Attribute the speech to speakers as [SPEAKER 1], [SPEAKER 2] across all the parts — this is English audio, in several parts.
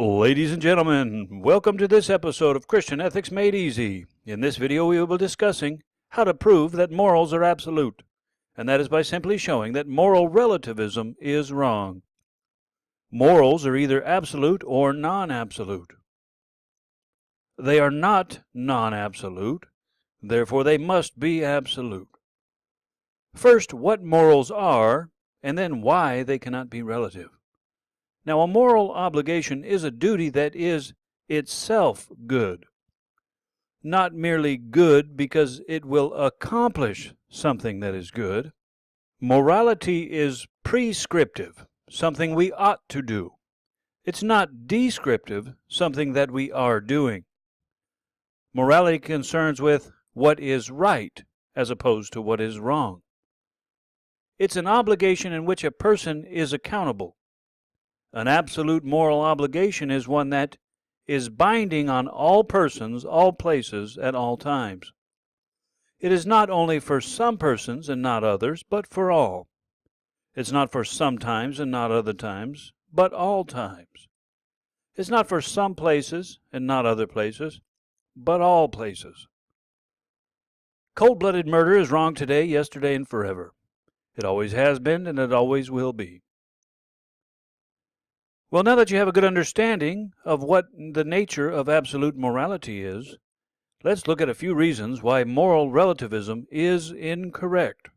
[SPEAKER 1] Ladies and gentlemen, welcome to this episode of Christian Ethics Made Easy. In this video we will be discussing how to prove that morals are absolute, and that is by simply showing that moral relativism is wrong. Morals are either absolute or non-absolute. They are not non-absolute, therefore they must be absolute. First, what morals are, and then why they cannot be relative. Now, a moral obligation is a duty that is itself good. Not merely good because it will accomplish something that is good. Morality is prescriptive, something we ought to do. It's not descriptive, something that we are doing. Morality concerns with what is right as opposed to what is wrong. It's an obligation in which a person is accountable. An absolute moral obligation is one that is binding on all persons, all places, at all times. It is not only for some persons and not others, but for all. It's not for some times and not other times, but all times. It's not for some places and not other places, but all places. Cold-blooded murder is wrong today, yesterday, and forever. It always has been, and it always will be. Well, now that you have a good understanding of what the nature of absolute morality is, let's look at a few reasons why moral relativism is incorrect.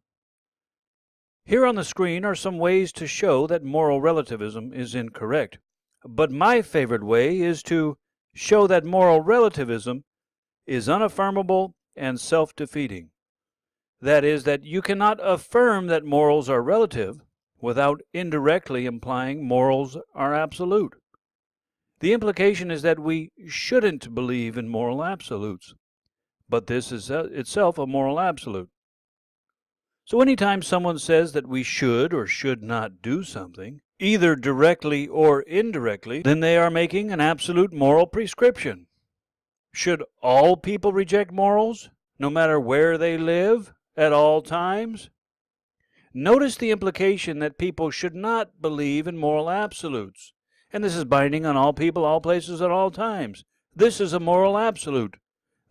[SPEAKER 1] Here on the screen are some ways to show that moral relativism is incorrect. But my favorite way is to show that moral relativism is unaffirmable and self-defeating. That is, that you cannot affirm that morals are relative without indirectly implying morals are absolute. The implication is that we shouldn't believe in moral absolutes, but this is itself a moral absolute. So anytime someone says that we should or should not do something, either directly or indirectly, then they are making an absolute moral prescription. Should all people reject morals, no matter where they live, at all times? Notice the implication that people should not believe in moral absolutes. And this is binding on all people, all places, at all times. This is a moral absolute.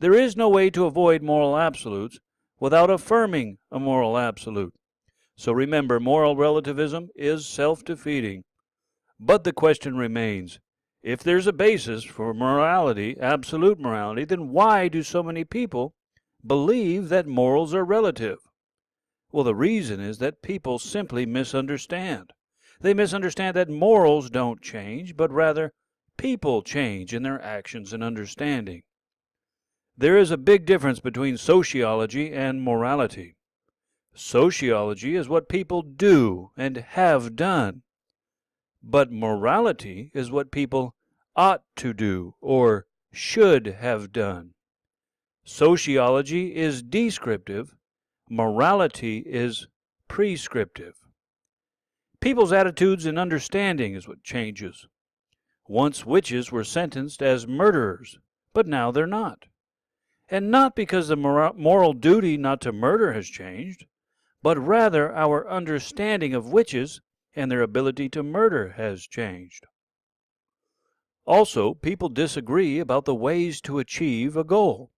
[SPEAKER 1] There is no way to avoid moral absolutes without affirming a moral absolute. So remember, moral relativism is self-defeating. But the question remains, if there's a basis for morality, absolute morality, then why do so many people believe that morals are relative? Well, the reason is that people simply misunderstand. They misunderstand that morals don't change, but rather people change in their actions and understanding. There is a big difference between sociology and morality. Sociology is what people do and have done, but morality is what people ought to do or should have done. Sociology is descriptive. Morality is prescriptive. People's attitudes and understanding is what changes. Once witches were sentenced as murderers, but now they're not. And not because the moral duty not to murder has changed, but rather our understanding of witches and their ability to murder has changed. Also, people disagree about the ways to achieve a goal.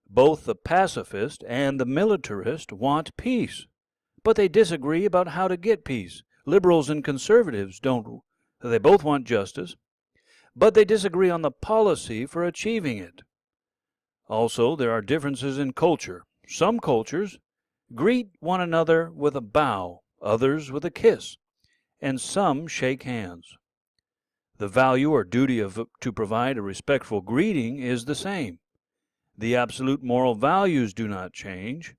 [SPEAKER 1] Both the pacifist and the militarist want peace, but they disagree about how to get peace. Liberals and conservatives don't. They both want justice, but they disagree on the policy for achieving it. Also, there are differences in culture. Some cultures greet one another with a bow, others with a kiss, and some shake hands. The value or duty to provide a respectful greeting is the same. The absolute moral values do not change,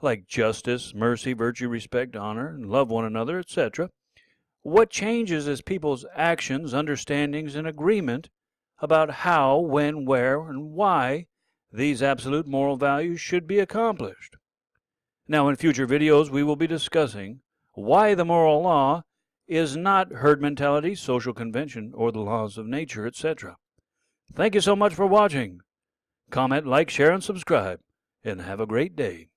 [SPEAKER 1] like justice, mercy, virtue, respect, honor, and love one another, etc. What changes is people's actions, understandings, and agreement about how, when, where, and why these absolute moral values should be accomplished. Now, in future videos, we will be discussing why the moral law is not herd mentality, social convention, or the laws of nature, etc. Thank you so much for watching. Comment, like, share, and subscribe, and have a great day.